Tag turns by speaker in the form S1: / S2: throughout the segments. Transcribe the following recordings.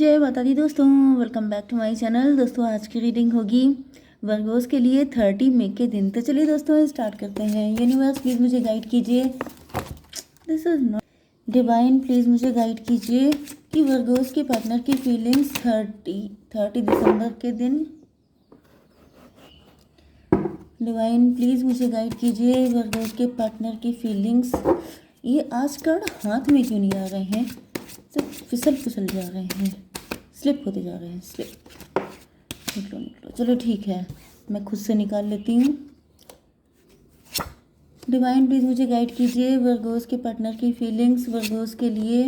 S1: जय माता दी दोस्तों, welcome back to my channel. दोस्तों आज की रीडिंग होगी वर्गोस के लिए 30 मई के दिन। तो चलिए दोस्तों स्टार्ट करते हैं। यूनिवर्स प्लीज़ मुझे गाइड कीजिए। This is not divine, please मुझे गाइड कीजिए कि वर्गोस के पार्टनर की फीलिंग्स 30 दिसंबर के दिन। डिवाइन प्लीज़ मुझे गाइड कीजिए वर्गोस के पार्टनर की फीलिंग्स। ये आज कार्ड हाथ में क्यों नहीं आ रहे हैं, सब फिसल जा रहे हैं, स्लिप होते जा रहे हैं, स्लिप। निकलो, चलो ठीक है, मैं खुद से निकाल लेती हूँ। डिवाइन प्लीज़ मुझे गाइड कीजिए वर्गोस के पार्टनर की फीलिंग्स वर्गोस के लिए।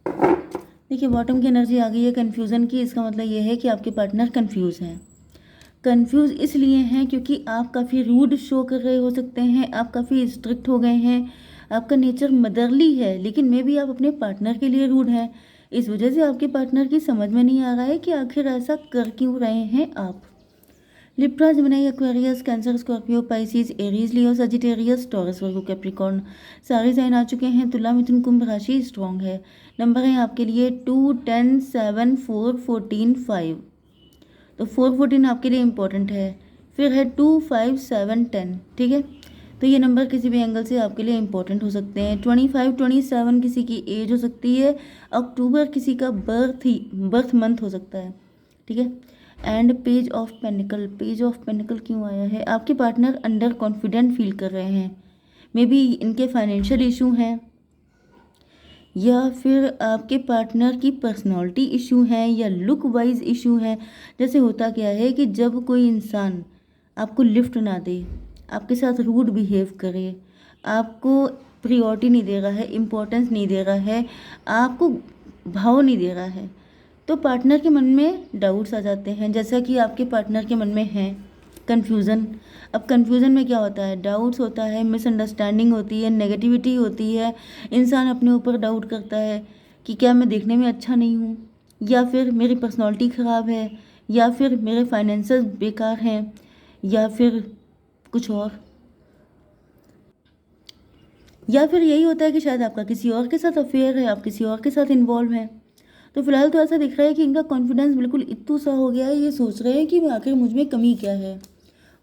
S1: देखिए बॉटम की एनर्जी आ गई है कन्फ्यूज़न की। इसका मतलब ये है कि आपके पार्टनर कन्फ्यूज़ हैं। कन्फ्यूज़ इसलिए हैं क्योंकि आप काफ़ी रूड शो कर रहे हो सकते हैं, आप काफ़ी स्ट्रिक्ट हो गए हैं, आपका नेचर मदरली है, लेकिन मे भी आप अपने पार्टनर के लिए रूड हैं। इस वजह से आपके पार्टनर की समझ में नहीं आ रहा है कि आखिर ऐसा कर क्यों रहे हैं आप। Libra, Gemini, Aquarius, Cancer, Scorpio, Pisces, Aries, Leo, Sagittarius, Taurus, Virgo, Capricorn सारे साइन आ चुके हैं। तुला, मिथुन, कुंभ राशि स्ट्रॉन्ग है। नंबर है आपके लिए 2, 10, 7, 4, 14, 5। तो 4, 14 आपके लिए इम्पोर्टेंट है। फिर है 2, 5, 7, 10। ठीक है, तो ये नंबर किसी भी एंगल से आपके लिए इम्पोर्टेंट हो सकते हैं। 25, 27 किसी की एज हो सकती है। अक्टूबर किसी का बर्थ मंथ हो सकता है। ठीक है, and page of panicle. Page of panicle क्यों आया है? आपके पार्टनर अंडर कॉन्फिडेंट फील कर रहे हैं। मे बी इनके फाइनेंशियल इशू हैं, या फिर आपके पार्टनर की पर्सनालिटी इशू है, या लुक वाइज इशू है। जैसे होता क्या है कि जब कोई इंसान आपको लिफ्ट ना दे, आपके साथ रूड बिहेव करे, आपको प्रियोरिटी नहीं दे रहा है, इम्पोर्टेंस नहीं दे रहा है, आपको भाव नहीं दे रहा है, तो पार्टनर के मन में डाउट्स आ जाते हैं, जैसा कि आपके पार्टनर के मन में है कन्फ्यूज़न। अब कन्फ्यूज़न में क्या होता है? डाउट्स होता है, मिसअंडरस्टैंडिंग होती है, नेगेटिविटी होती है। इंसान अपने ऊपर डाउट करता है कि क्या मैं देखने में अच्छा नहीं हूँ, या फिर मेरी पर्सनालिटी ख़राब है, या फिर मेरे फाइनेंसेस बेकार हैं, या फिर कुछ और, या फिर यही होता है कि शायद आपका किसी और के साथ अफेयर है, आप किसी और के साथ इन्वॉल्व हैं। तो फिलहाल तो ऐसा दिख रहा है कि इनका कॉन्फिडेंस बिल्कुल इत्तू सा हो गया है। ये सोच रहे हैं कि आखिर मुझ में कमी क्या है।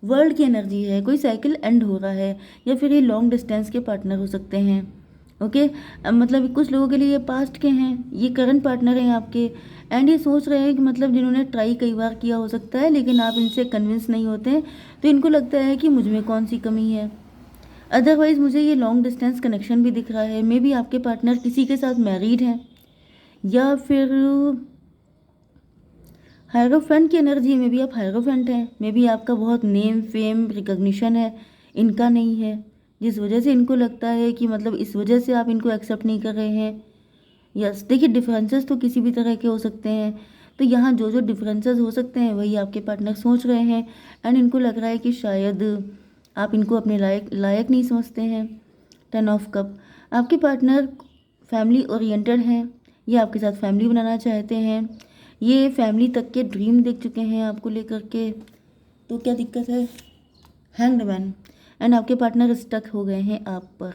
S1: वर्ल्ड की एनर्जी है, कोई साइकिल एंड हो रहा है, या फिर ये लॉन्ग डिस्टेंस के पार्टनर हो सकते हैं। ओके, अब मतलब कुछ लोगों के लिए ये पास्ट के हैं, ये करंट पार्टनर हैं आपके, एंड ये सोच रहे हैं कि मतलब जिन्होंने ट्राई कई बार किया हो सकता है, लेकिन आप इनसे कन्विंस नहीं होते, तो इनको लगता है कि मुझ में कौन सी कमी है। अदरवाइज़ मुझे ये लॉन्ग डिस्टेंस कनेक्शन भी दिख रहा है। मे बी आपके पार्टनर किसी के साथ मैरिड हैं, या फिर हायरोफेंट की एनर्जी में भी आप हायरोफेंट हैं। मे बी आपका बहुत नेम फेम रिकॉग्निशन है, इनका नहीं है, जिस वजह से इनको लगता है कि मतलब इस वजह से आप इनको एक्सेप्ट नहीं कर रहे हैं। यस, देखिए डिफरेंसेस तो किसी भी तरह के हो सकते हैं। तो यहाँ जो जो डिफरेंसेस हो सकते हैं वही आपके पार्टनर सोच रहे हैं, एंड इनको लग रहा है कि शायद आप इनको अपने लायक नहीं समझते हैं। 10 ऑफ कप, आपके पार्टनर फैमिली ओरिएंटेड हैं, ये आपके साथ फैमिली बनाना चाहते हैं, ये फैमिली तक के ड्रीम देख चुके हैं आपको लेकर के। तो क्या दिक्कत है? हैंग्ड मैन, एंड आपके पार्टनर स्टक हो गए हैं आप पर।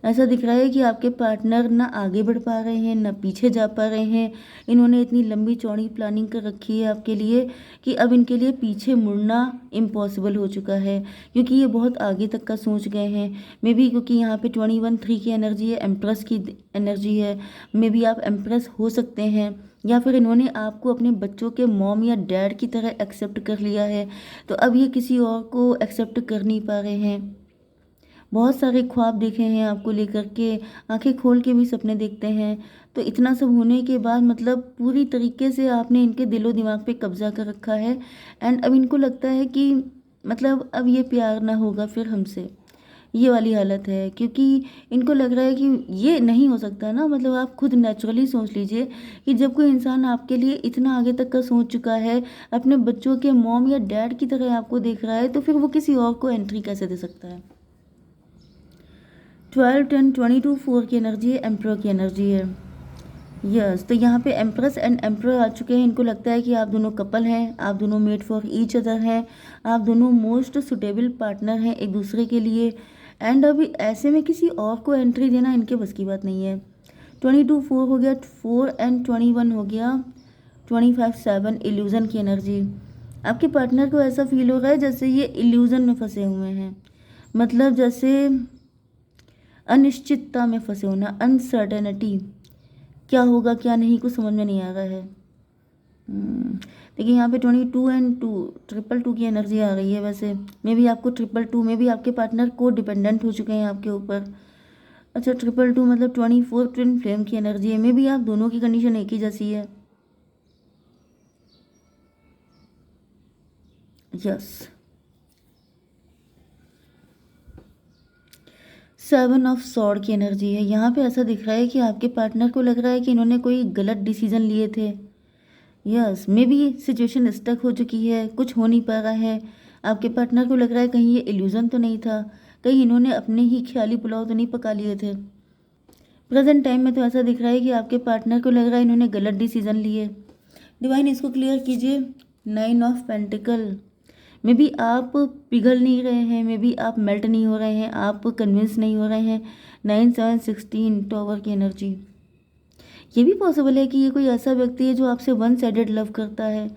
S1: ऐसा दिख रहा है कि आपके पार्टनर ना आगे बढ़ पा रहे हैं, ना पीछे जा पा रहे हैं। इन्होंने इतनी लंबी चौड़ी प्लानिंग कर रखी है आपके लिए कि अब इनके लिए पीछे मुड़ना इम्पॉसिबल हो चुका है, क्योंकि ये बहुत आगे तक का सोच गए हैं। मे बी क्योंकि यहाँ पे 21-3 की एनर्जी है, एम्प्रेस की एनर्जी है। मे बी आप एम्प्रेस हो सकते हैं, या फिर इन्होंने आपको अपने बच्चों के मॉम या डैड की तरह एक्सेप्ट कर लिया है, तो अब ये किसी और को एक्सेप्ट कर नहीं पा रहे हैं। बहुत सारे ख्वाब देखे हैं आपको लेकर के, आंखें खोल के भी सपने देखते हैं। तो इतना सब होने के बाद मतलब पूरी तरीके से आपने इनके दिलो दिमाग पे कब्जा कर रखा है, एंड अब इनको लगता है कि मतलब अब ये प्यार ना होगा फिर हमसे, ये वाली हालत है। क्योंकि इनको लग रहा है कि ये नहीं हो सकता ना। मतलब आप खुद नेचुरली सोच लीजिए कि जब कोई इंसान आपके लिए इतना आगे तक का सोच चुका है, अपने बच्चों के मॉम या डैड की तरह आपको देख रहा है, तो फिर वो किसी और को एंट्री कैसे दे सकता है? 12, 10, 22, 4 की एनर्जी है, एम्प्रर की एनर्जी है। यस, तो यहाँ पे एम्प्रेस एंड एम्प्रर आ चुके हैं। इनको लगता है कि आप दोनों कपल हैं, आप दोनों मेड फॉर ईच अदर हैं, आप दोनों मोस्ट सुटेबल पार्टनर हैं एक दूसरे के लिए, एंड अभी ऐसे में किसी और को एंट्री देना इनके बस की बात नहीं है। 22 4 हो गया, 4 एंड 21 हो गया, 25 7 इल्यूज़न की एनर्जी। आपके पार्टनर को ऐसा फील हो रहा है जैसे ये इल्यूज़न में फंसे हुए हैं, मतलब जैसे अनिश्चितता में फंसे होना, अनसर्टेनिटी, क्या होगा क्या नहीं कुछ समझ में नहीं आ रहा है। देखिए यहाँ पे 22 एंड 2 222 की एनर्जी आ रही है। वैसे मे भी आपको 222 में भी आपके पार्टनर को डिपेंडेंट हो चुके हैं आपके ऊपर। अच्छा 222 मतलब 24 ट्विन फ्लेम की एनर्जी है। मे भी आप दोनों की कंडीशन एक ही जैसी है। यस 7 ऑफ सॉर्ड की एनर्जी है। यहाँ पे ऐसा दिख रहा है कि आपके पार्टनर को लग रहा है कि इन्होंने कोई गलत डिसीजन लिए थे। Yes maybe situation stuck हो चुकी है, कुछ हो नहीं पा रहा है। आपके पार्टनर को लग रहा है कहीं ये इल्यूज़न तो नहीं था, कहीं इन्होंने अपने ही ख्याली पुलाव तो नहीं पका लिए थे। प्रेजेंट टाइम में तो ऐसा दिख रहा है कि आपके पार्टनर को लग रहा है इन्होंने गलत डिसीजन लिए। डिवाइन इसको क्लियर कीजिए। 9 ऑफ पेंटिकल। मे बी आप पिघल नहीं रहे हैं, मे बी आप मेल्ट नहीं हो रहे हैं, आप कन्विंस नहीं हो रहे हैं। 9 7 16 टॉवर की एनर्जी। ये भी पॉसिबल है कि ये कोई ऐसा व्यक्ति है जो आपसे वन साइडेड लव करता है।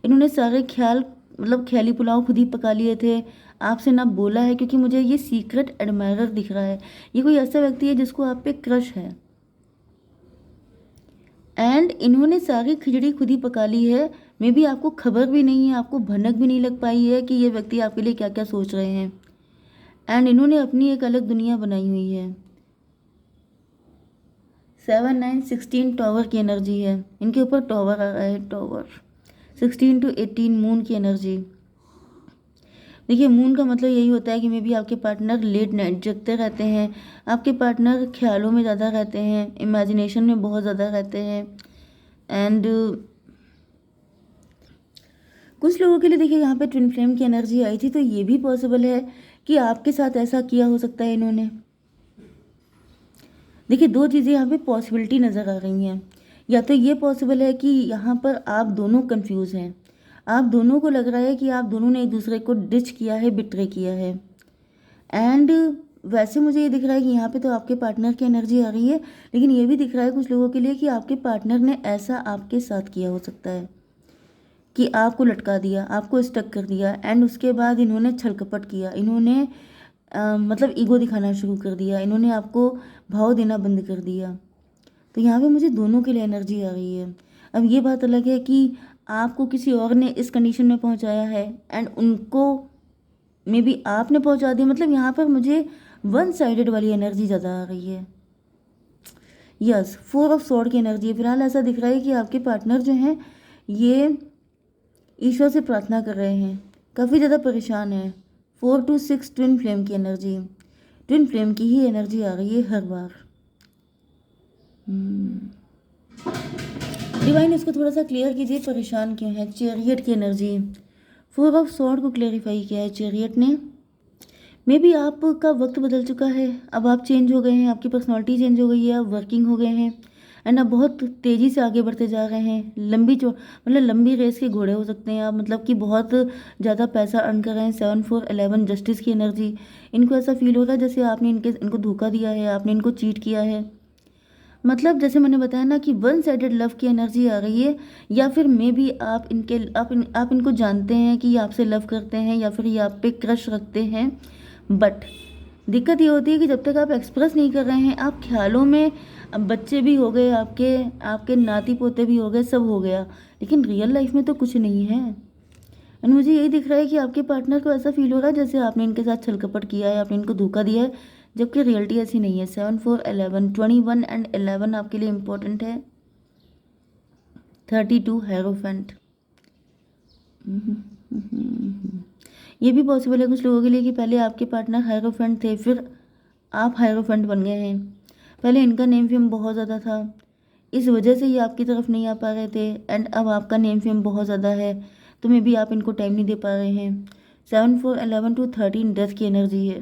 S1: इन्होंने सारे ख्याल मतलब ख्याली पुलाव खुद ही पका लिए थे, आपसे ना बोला है, क्योंकि मुझे ये सीक्रेट एडमायरर दिख रहा है। ये कोई ऐसा व्यक्ति है जिसको आप पे क्रश है एंड इन्होंने सारी खिचड़ी खुद ही पका ली है। मे बी आपको खबर भी नहीं है, आपको भनक भी नहीं लग पाई है कि ये व्यक्ति आपके लिए क्या क्या सोच रहे हैं एंड इन्होंने अपनी एक अलग दुनिया बनाई हुई है। 7 9 16 टॉवर की एनर्जी है। इनके ऊपर टॉवर आ रहा है, टॉवर। 16 to 18 मून की एनर्जी। देखिए मून का मतलब यही होता है कि मे बी आपके पार्टनर लेट नाइट जगते रहते हैं, आपके पार्टनर ख्यालों में ज़्यादा रहते हैं, इमेजिनेशन में बहुत ज़्यादा रहते हैं एंड कुछ लोगों के लिए देखिए यहाँ पे ट्विन फ्लेम की एनर्जी आई थी, तो ये भी पॉसिबल है कि आपके साथ ऐसा किया हो सकता है इन्होंने। देखिए दो चीज़ें यहाँ पे पॉसिबिलिटी नज़र आ रही हैं। या तो ये पॉसिबल है कि यहाँ पर आप दोनों कंफ्यूज हैं, आप दोनों को लग रहा है कि आप दोनों ने एक दूसरे को डिच किया है, बिट्रे किया है एंड वैसे मुझे ये दिख रहा है कि यहाँ पे तो आपके पार्टनर की एनर्जी आ रही है, लेकिन ये भी दिख रहा है कुछ लोगों के लिए कि आपके पार्टनर ने ऐसा आपके साथ किया हो सकता है कि आपको लटका दिया, आपको स्टक कर दिया एंड उसके बाद इन्होंने छल कपट किया, इन्होंने मतलब ईगो दिखाना शुरू कर दिया, इन्होंने आपको भाव देना बंद कर दिया। तो यहाँ पे मुझे दोनों के लिए एनर्जी आ रही है। अब ये बात अलग है कि आपको किसी और ने इस कंडीशन में पहुँचाया है एंड उनको मे बी आपने पहुँचा दिया, मतलब यहाँ पर मुझे वन साइडेड वाली एनर्जी ज़्यादा आ रही है। यस 4 ऑफ सॉर्ड की एनर्जी है। फिलहाल ऐसा दिख रहा है कि आपके पार्टनर जो हैं ये ईश्वर से प्रार्थना कर रहे हैं, काफ़ी ज़्यादा परेशान है। 4 to 6 ट्विन फ्लेम की एनर्जी, ट्विन फ्लेम की ही एनर्जी आ रही है हर बार। डिवाइन इसको थोड़ा सा क्लियर कीजिए, परेशान क्यों है। चैरियट की एनर्जी, 4 ऑफ सॉर्ड को क्लेरिफाई किया है चैरियट ने। मे बी आपका वक्त बदल चुका है, अब आप चेंज हो गए हैं, आपकी पर्सनालिटी चेंज हो गई है, आप वर्किंग हो गए हैं एंड आप बहुत तेज़ी से आगे बढ़ते जा रहे हैं। मतलब लंबी रेस के घोड़े हो सकते हैं आप, मतलब कि बहुत ज़्यादा पैसा अर्न कर रहे हैं। 7 4 11 जस्टिस की एनर्जी। इनको ऐसा फील हो रहा है जैसे आपने इनको धोखा दिया है, आपने इनको चीट किया है। मतलब जैसे मैंने बताया ना कि वन साइडेड लव की एनर्जी आ रही है, या फिर मे बी आप इनको जानते हैं कि ये आपसे लव करते हैं या फिर ये आप पे क्रश रखते हैं। बट दिक्कत ये होती है कि जब तक आप एक्सप्रेस नहीं कर रहे हैं, आप ख्यालों में, अब बच्चे भी हो गए आपके नाती पोते भी हो गए, सब हो गया, लेकिन रियल लाइफ में तो कुछ नहीं है। एंड मुझे यही दिख रहा है कि आपके पार्टनर को ऐसा फील हो रहा है जैसे आपने इनके साथ छल कपट किया है, आपने इनको धोखा दिया है, जबकि रियलिटी ऐसी नहीं है। 7 4 11 21 एंड 11 आपके लिए इम्पोर्टेंट है। 32 हेरोफेंट। ये भी पॉसिबल है कुछ लोगों के लिए कि पहले आपके पार्टनर हेरोफेंट थे, फिर आप हेरोफेंट बन गए हैं। पहले इनका नेम फेम बहुत ज़्यादा था, इस वजह से ये आपकी तरफ नहीं आ पा रहे थे एंड अब आपका नेम फेम बहुत ज़्यादा है, तो मे भी आप इनको टाइम नहीं दे पा रहे हैं। 7 4 11 to 13 डेथ की एनर्जी है।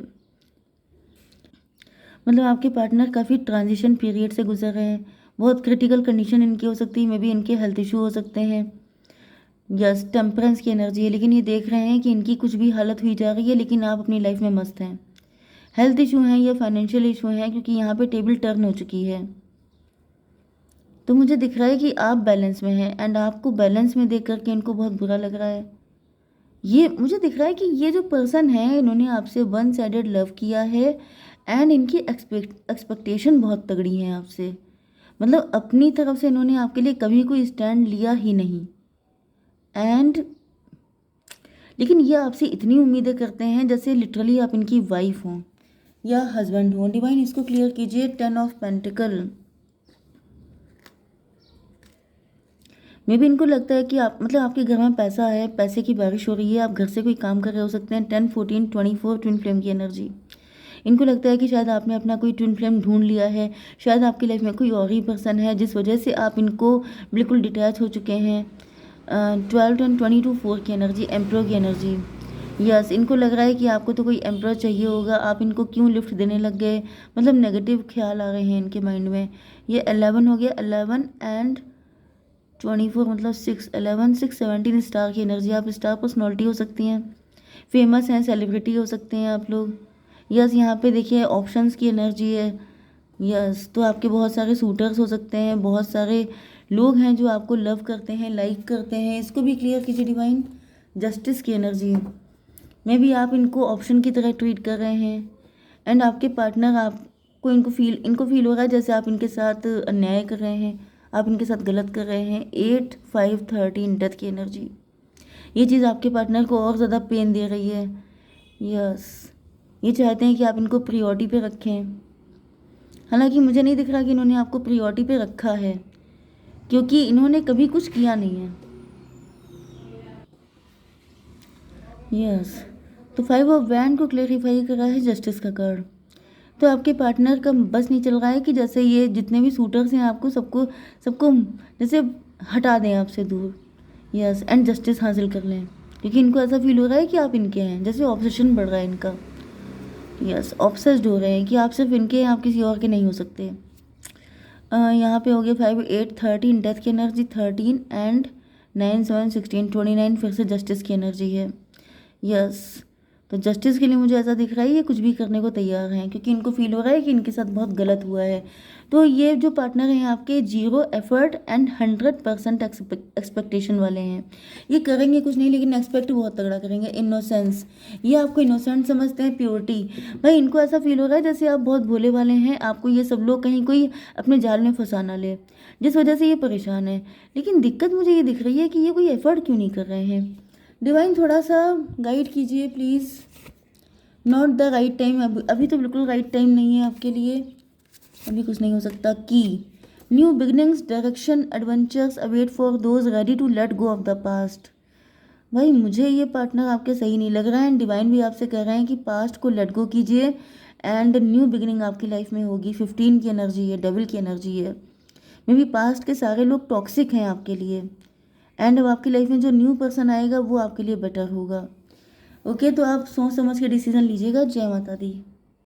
S1: मतलब आपके पार्टनर काफ़ी ट्रांजिशन पीरियड से गुजर रहे हैं, बहुत क्रिटिकल कंडीशन इनकी हो सकती है, मे बी इनके हेल्थ इशू हो सकते हैं। यस टेम्परेंस की एनर्जी है, लेकिन ये देख रहे हैं कि इनकी कुछ भी हालत हुई जा रही है, लेकिन आप अपनी लाइफ में मस्त हैं। हेल्थ इशू हैं या फाइनेंशियल इशू हैं, क्योंकि यहाँ पे टेबल टर्न हो चुकी है। तो मुझे दिख रहा है कि आप बैलेंस में हैं एंड आपको बैलेंस में देख करके इनको बहुत बुरा लग रहा है। ये मुझे दिख रहा है कि ये जो पर्सन है इन्होंने आपसे वन साइडेड लव किया है एंड इनकी एक्सपेक्टेशन बहुत तगड़ी है आपसे। मतलब अपनी तरफ से इन्होंने आपके लिए कभी कोई स्टैंड लिया ही नहीं। एंड लेकिन ये आपसे इतनी उम्मीदें करते हैं जैसे लिटरली आप इनकी वाइफ हों या हस्बैंड हों। डिवाइन इसको क्लियर कीजिए। 10 ऑफ पेंटिकल। मे भी इनको लगता है कि आप मतलब आपके घर में पैसा है, पैसे की बारिश हो रही है, आप घर से कोई काम कर रहे हो सकते हैं। 10 14 24 ट्विन फ्लेम की एनर्जी। इनको लगता है कि शायद आपने अपना कोई ट्विन फ्लेम ढूंढ लिया है, शायद आपकी लाइफ में कोई और ही पर्सन है जिस वजह से आप इनको बिल्कुल डिटैच हो चुके हैं। 12 10 22 4 की एनर्जी, एम्परर की एनर्जी। यस, इनको लग रहा है कि आपको तो कोई एम्परर चाहिए होगा, आप इनको क्यों लिफ्ट देने लग गए। मतलब नेगेटिव ख्याल आ रहे हैं इनके माइंड में। ये 11 हो गया, 11 एंड 24 मतलब 6 11 6 17 स्टार की एनर्जी। आप स्टार पर्सनैलिटी हो सकती हैं, फेमस हैं, सेलिब्रिटी हो सकते हैं आप लोग। यस, यहाँ पे देखिए ऑप्शंस की एनर्जी है। यस, तो आपके बहुत सारे सूटर्स हो सकते हैं, बहुत सारे लोग हैं जो आपको लव करते हैं, लाइक करते हैं। इसको भी क्लियर कीजिए डिवाइन। जस्टिस की एनर्जी में भी आप इनको ऑप्शन की तरह ट्रीट कर रहे हैं एंड आपके पार्टनर आपको इनको फील हो रहा है जैसे आप इनके साथ अन्याय कर रहे हैं, आप इनके साथ गलत कर रहे हैं। 8 5 13 डेथ की एनर्जी। ये चीज़ आपके पार्टनर को और ज़्यादा पेन दे रही है। यस, ये चाहते हैं कि आप इनको प्रियोरिटी पे रखें। हालांकि मुझे नहीं दिख रहा कि इन्होंने आपको प्रियोरिटी पे रखा है, क्योंकि इन्होंने कभी कुछ किया नहीं है। यस, तो 5 ऑफ वैंड को क्लेरिफाई कर रहा है जस्टिस का कार्ड। तो आपके पार्टनर का बस नहीं चल रहा है कि जैसे ये जितने भी सूटर्स हैं आपको सबको सबको जैसे हटा दें आपसे दूर। यस, एंड जस्टिस हासिल कर लें, क्योंकि इनको ऐसा फील हो रहा है कि आप इनके हैं, जैसे ऑब्सेशन बढ़ रहा है इनका। यस, ऑब्सेस्ड हो रहे हैं कि आप सिर्फ इनके हैं, आप किसी और के नहीं हो सकते। यहाँ पे हो गया 5 8 13 डेथ की एनर्जी, 13 एंड 9 7 16 29 फिर से जस्टिस की एनर्जी है। यस, तो जस्टिस के लिए मुझे ऐसा दिख रहा है ये कुछ भी करने को तैयार हैं, क्योंकि इनको फील हो रहा है कि इनके साथ बहुत गलत हुआ है। तो ये जो पार्टनर हैं आपके 0 एफर्ट एंड 100% एक्सपेक्टेशन वाले हैं। ये करेंगे कुछ नहीं लेकिन एक्सपेक्ट बहुत तगड़ा करेंगे। इनोसेंस, ये आपको इनोसेंट समझते हैं। प्योरिटी, भाई इनको ऐसा फील हो रहा है जैसे आप बहुत भोले वाले हैं, आपको ये सब लोग कहीं कोई अपने जाल में फंसा ना ले, जिस वजह से ये परेशान है। लेकिन दिक्कत मुझे ये दिख रही है कि ये कोई एफर्ट क्यों नहीं कर रहे हैं। डिवाइन थोड़ा सा गाइड कीजिए please. Not the right time, अभी तो बिल्कुल राइट टाइम नहीं है आपके लिए, अभी कुछ नहीं हो सकता। की new beginnings, direction, adventures await for those ready to let go of the past. भाई मुझे ये पार्टनर आपके सही नहीं लग रहा है एंड डिवाइन भी आपसे कह रहे हैं कि पास्ट को लेट गो कीजिए एंड न्यू बिगिनिंग आपकी लाइफ में होगी। 15 की एनर्जी है, डेविल की एनर्जी है। मे बी पास्ट के सारे लोग टॉक्सिक हैं आपके लिए एंड अब आपकी लाइफ में जो न्यू पर्सन आएगा वो आपके लिए बेटर होगा। ओके, तो आप सोच समझ के डिसीजन लीजिएगा। जय माता दी।